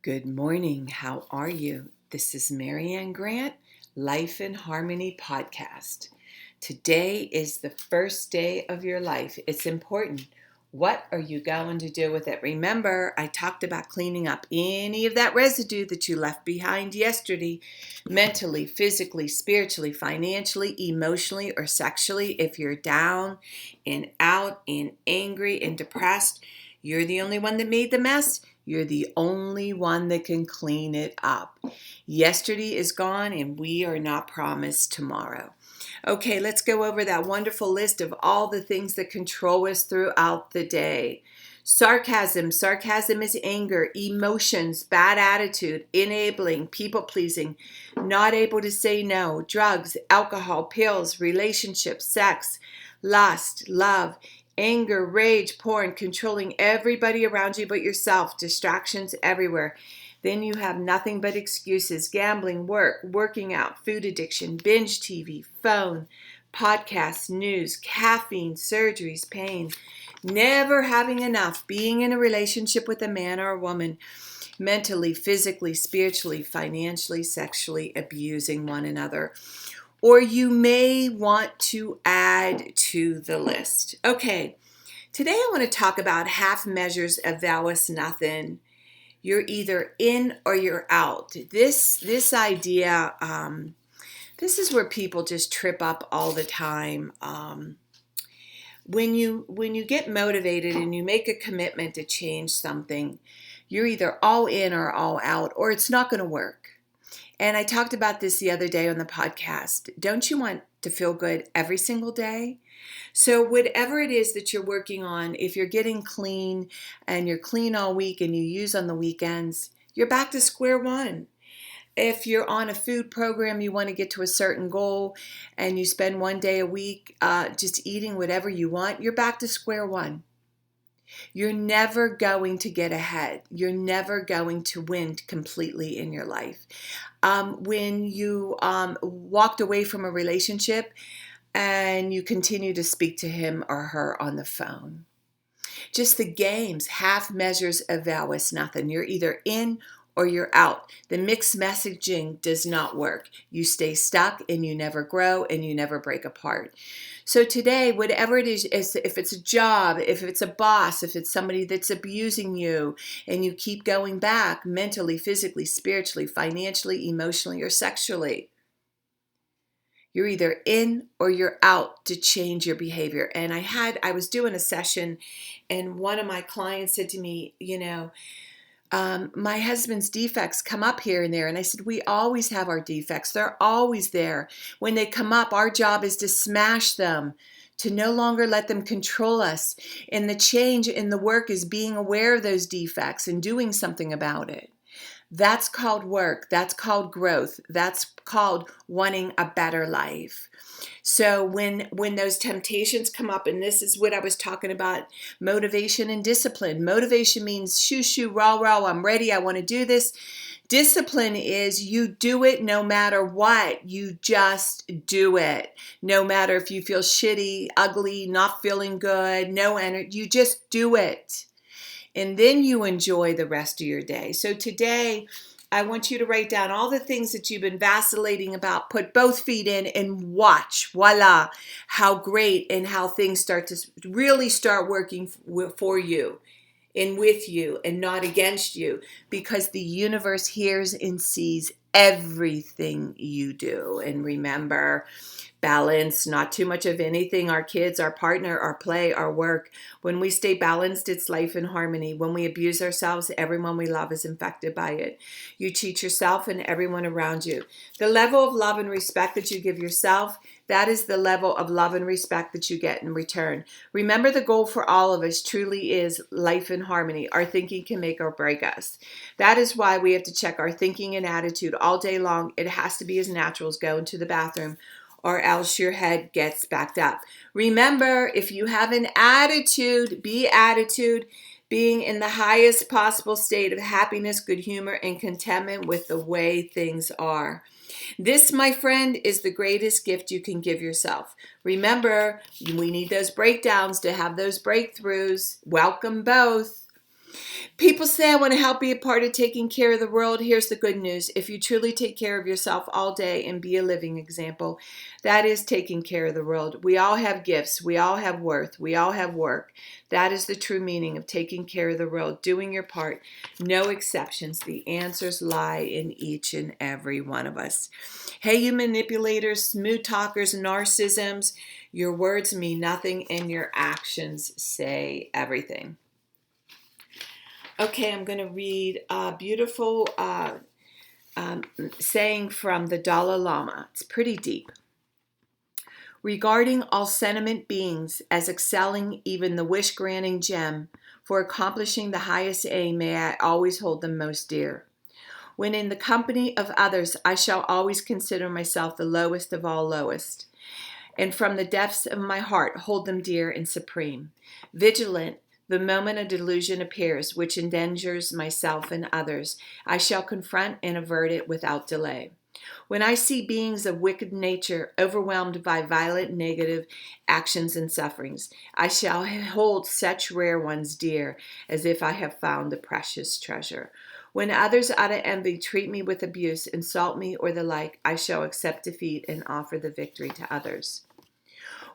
Good morning. How are you? This is Marianne Grant, Life in Harmony podcast. Today is the first day of your life. It's important. What are you going to do with it? Remember, I talked about cleaning up any of that residue that you left behind yesterday, mentally, physically, spiritually, financially, emotionally, or sexually. If you're down and out and angry and depressed, you're the only one that made the mess. You're the only one that can clean it up. Yesterday is gone and we are not promised tomorrow. Okay, let's go over that wonderful list of all the things that control us throughout the day. Sarcasm. Sarcasm is anger, emotions, bad attitude, enabling, people-pleasing, not able to say no, drugs, alcohol, pills, relationships, sex, lust, love, anger, rage, porn, controlling everybody around you but yourself, distractions everywhere. Then you have nothing but excuses, gambling, work, working out, food addiction, binge TV, phone, podcasts, news, caffeine, surgeries, pain, never having enough, being in a relationship with a man or a woman, mentally, physically, spiritually, financially, sexually abusing one another. Or you may want to add to the list. Okay, today I want to talk about half measures avail us nothing. You're either in or you're out. This idea, this is where people just trip up all the time. When you get motivated and you make a commitment to change something, you're either all in or all out, or it's not going to work. And I talked about this the other day on the podcast. Don't you want to feel good every single day? So whatever it is that you're working on, if you're getting clean and you're clean all week and you use on the weekends, you're back to square one. If you're on a food program, you want to get to a certain goal and you spend one day a week just eating whatever you want, you're back to square one. You're never going to get ahead. You're never going to win completely in your life. When you walked away from a relationship and you continue to speak to him or her on the phone. Just the games, half measures avail us nothing. You're either in or you're out. The mixed messaging does not work. You stay stuck and you never grow and you never break apart. So today, whatever it is, if it's a job, if it's a boss, if it's somebody that's abusing you and you keep going back mentally, physically, spiritually, financially, emotionally, or sexually, you're either in or you're out to change your behavior. And I was doing a session and one of my clients said to me, my husband's defects come up here and there. And I said, we always have our defects. They're always there. When they come up, our job is to smash them, to no longer let them control us. And the change in the work is being aware of those defects and doing something about it. That's called work. That's called growth. That's called wanting a better life. So when those temptations come up, and this is what I was talking about, motivation and discipline. Motivation means shoo, shoo, rah, rah, I'm ready, I want to do this. Discipline is you do it no matter what. You just do it. No matter if you feel shitty, ugly, not feeling good, no energy, you just do it. And then you enjoy the rest of your day. So today, I want you to write down all the things that you've been vacillating about. Put both feet in and watch. Voila, how great and how things start to really start working for you and with you and not against you, because the universe hears and sees everything you do. And remember, balance, not too much of anything, our kids, our partner, our play, our work. When we stay balanced, it's life in harmony. When we abuse ourselves, everyone we love is infected by it. You cheat yourself and everyone around you. The level of love and respect that you give yourself, that is the level of love and respect that you get in return. Remember, the goal for all of us truly is life in harmony. Our thinking can make or break us. That is why we have to check our thinking and attitude all day long. It has to be as natural as going to the bathroom, or else your head gets backed up. Remember, if you have an attitude, being in the highest possible state of happiness, good humor, and contentment with the way things are. This, my friend, is the greatest gift you can give yourself. Remember, we need those breakdowns to have those breakthroughs. Welcome both. People say, I want to help be a part of taking care of the world. Here's the good news. If you truly take care of yourself all day and be a living example, that is taking care of the world. We all have gifts. We all have worth. We all have work. That is the true meaning of taking care of the world, doing your part. No exceptions. The answers lie in each and every one of us. Hey, you manipulators, smooth talkers, narcissisms, your words mean nothing and your actions say everything. Okay, I'm going to read a beautiful saying from the Dalai Lama. It's pretty deep. Regarding all sentient beings as excelling even the wish-granting gem for accomplishing the highest aim, may I always hold them most dear. When in the company of others, I shall always consider myself the lowest of all lowest, and from the depths of my heart hold them dear and supreme. Vigilant, the moment a delusion appears which endangers myself and others, I shall confront and avert it without delay. When I see beings of wicked nature overwhelmed by violent negative actions and sufferings, I shall hold such rare ones dear as if I have found the precious treasure. When others out of envy treat me with abuse, insult me, or the like, I shall accept defeat and offer the victory to others.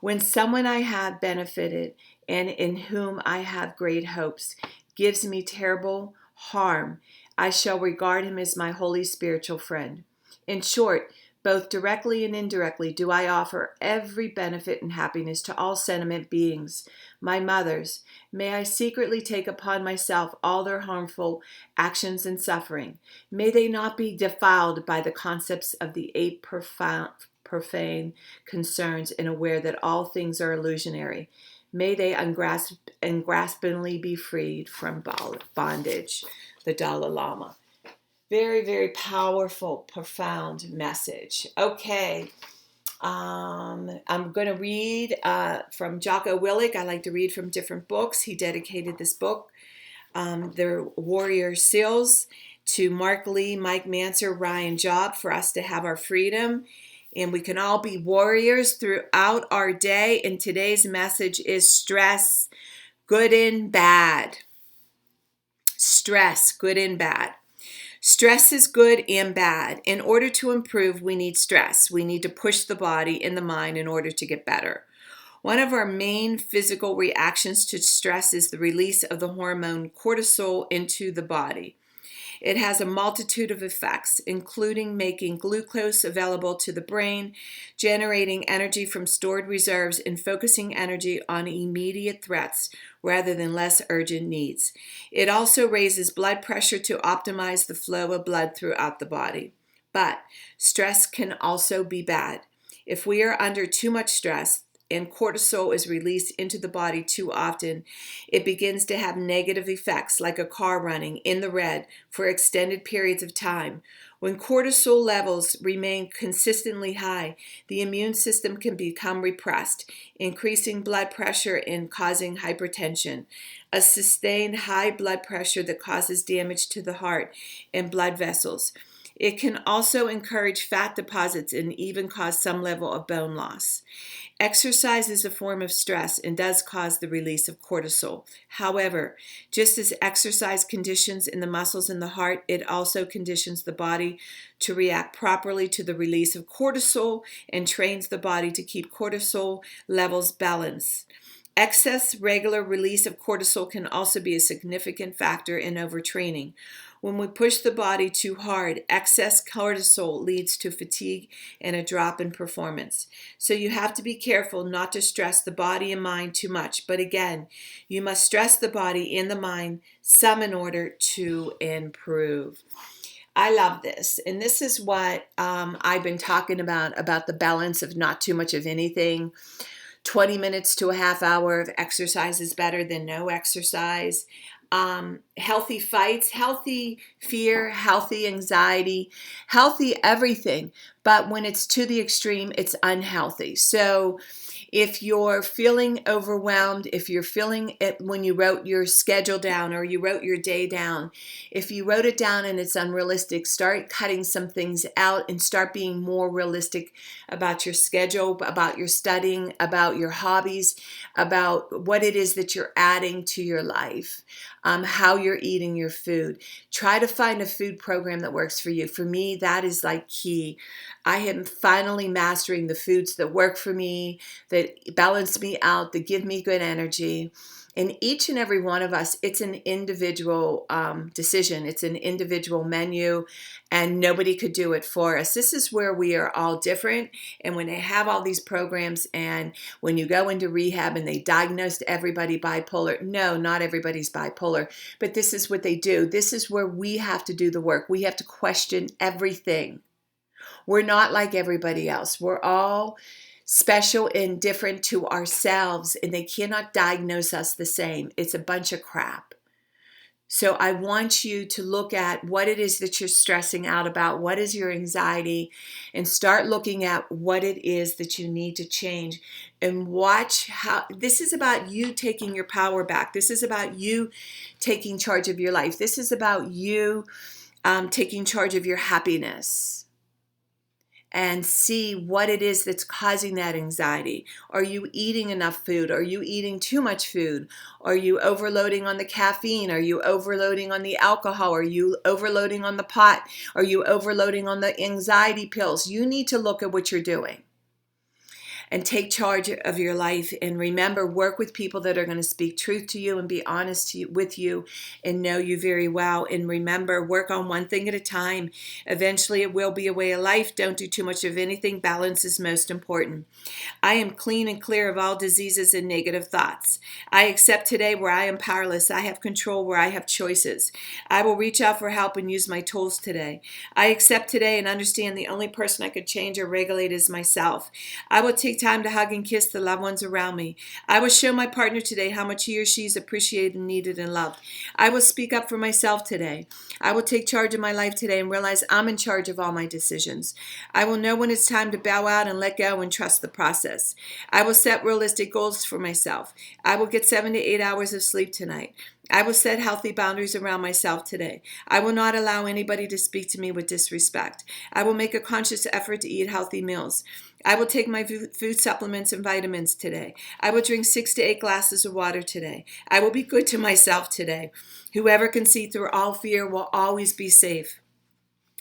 When someone I have benefited and in whom I have great hopes gives me terrible harm, I shall regard him as my holy spiritual friend. In short, both directly and indirectly do I offer every benefit and happiness to all sentient beings, my mothers. May I secretly take upon myself all their harmful actions and suffering. May they not be defiled by the concepts of the eight profane concerns and aware that all things are illusionary. May they ungraspingly be freed from bondage. The Dalai Lama. Very, very powerful, profound message. Okay. I'm going to read from Jocko Willink. I like to read from different books. He dedicated this book, The Warrior Seals, to Mark Lee, Mike Manser, Ryan Job, for us to have our freedom. And we can all be warriors throughout our day. And today's message is stress, good and bad. Stress, good and bad. Stress is good and bad. In order to improve, we need stress. We need to push the body and the mind in order to get better. One of our main physical reactions to stress is the release of the hormone cortisol into the body. It has a multitude of effects, including making glucose available to the brain, generating energy from stored reserves, and focusing energy on immediate threats rather than less urgent needs. It also raises blood pressure to optimize the flow of blood throughout the body. But stress can also be bad. If we are under too much stress, and cortisol is released into the body too often, it begins to have negative effects like a car running in the red for extended periods of time. When cortisol levels remain consistently high, the immune system can become repressed, increasing blood pressure and causing hypertension, a sustained high blood pressure that causes damage to the heart and blood vessels. It can also encourage fat deposits and even cause some level of bone loss. Exercise is a form of stress and does cause the release of cortisol. However, just as exercise conditions in the muscles in the heart, it also conditions the body to react properly to the release of cortisol and trains the body to keep cortisol levels balanced. Excess regular release of cortisol can also be a significant factor in overtraining. When we push the body too hard, excess cortisol leads to fatigue and a drop in performance. So you have to be careful not to stress the body and mind too much. But again, you must stress the body and the mind some in order to improve. I love this. And this is what I've been talking about the balance of not too much of anything. 20 minutes to a half hour of exercise is better than no exercise. Healthy fights, healthy fear, healthy anxiety, healthy everything. But when it's to the extreme, it's unhealthy. So If you're feeling overwhelmed, if you're feeling it when you wrote your schedule down or you wrote your day down, if you wrote it down and it's unrealistic, start cutting some things out and start being more realistic about your schedule, about your studying, about your hobbies, about what it is that you're adding to your life, how you're eating your food. Try to find a food program that works for you. For me, that is like key. I am finally mastering the foods that work for me, that balance me out, that give me good energy. And each and every one of us, it's an individual decision. It's an individual menu, and nobody could do it for us. This is where we are all different. And when they have all these programs, and when you go into rehab and they diagnosed everybody bipolar, no, not everybody's bipolar, but this is what they do. This is where we have to do the work. We have to question everything. We're not like everybody else. We're all special and different to ourselves, and they cannot diagnose us the same. It's a bunch of crap. So I want you to look at what it is that you're stressing out about, what is your anxiety, and start looking at what it is that you need to change, and watch how this is about you taking your power back. This is about you taking charge of your life. This is about you taking charge of your happiness. And see what it is that's causing that anxiety. Are you eating enough food? Are you eating too much food? Are you overloading on the caffeine? Are you overloading on the alcohol? Are you overloading on the pot? Are you overloading on the anxiety pills? You need to look at what you're doing and take charge of your life. And remember, work with people that are going to speak truth to you and be honest with you and know you very well. And remember, work on one thing at a time. Eventually, it will be a way of life. Don't do too much of anything. Balance is most important. I am clean and clear of all diseases and negative thoughts. I accept today where I am powerless. I have control where I have choices. I will reach out for help and use my tools today. I accept today and understand the only person I could change or regulate is myself. I will take time to hug and kiss the loved ones around me. I will show my partner today how much he or she is appreciated, needed, and loved. I will speak up for myself today. I will take charge of my life today and realize I'm in charge of all my decisions. I will know when it's time to bow out and let go and trust the process. I will set realistic goals for myself. I will get 7 to 8 hours of sleep tonight. I will set healthy boundaries around myself today. I will not allow anybody to speak to me with disrespect. I will make a conscious effort to eat healthy meals. I will take my food supplements and vitamins today. I will drink 6 to 8 glasses of water today. I will be good to myself today. Whoever can see through all fear will always be safe.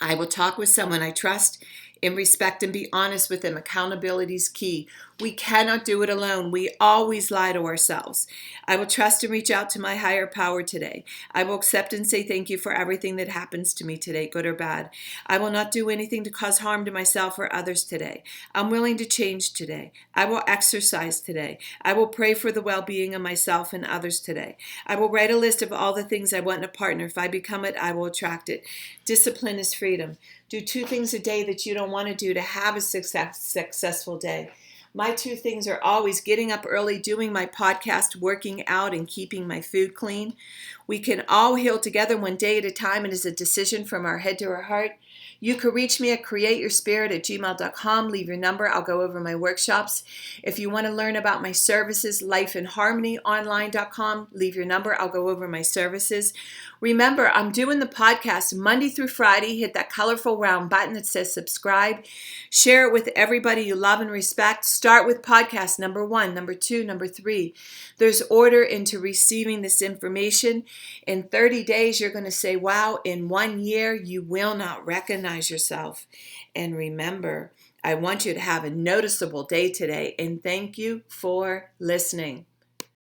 I will talk with someone I trust and respect and be honest with them. Accountability is key. We cannot do it alone. We always lie to ourselves. I will trust and reach out to my higher power today. I will accept and say thank you for everything that happens to me today, good or bad. I will not do anything to cause harm to myself or others today. I'm willing to change today. I will exercise today. I will pray for the well-being of myself and others today. I will write a list of all the things I want in a partner. If I become it, I will attract it. Discipline is freedom. Do 2 things a day that you don't want to do to have a successful day. My 2 things are always getting up early, doing my podcast, working out, and keeping my food clean. We can all heal together one day at a time. It is a decision from our head to our heart. You can reach me at createyourspirit@gmail.com. Leave your number. I'll go over my workshops. If you want to learn about my services, lifeinharmonyonline.com. Leave your number. I'll go over my services. Remember, I'm doing the podcast Monday through Friday. Hit that colorful round button that says subscribe. Share it with everybody you love and respect. Start with podcast number 1, number 2, number 3. There's order into receiving this information. In 30 days, you're going to say, wow, in 1 year, you will not recognize yourself. And remember, I want you to have a noticeable day today. And thank you for listening.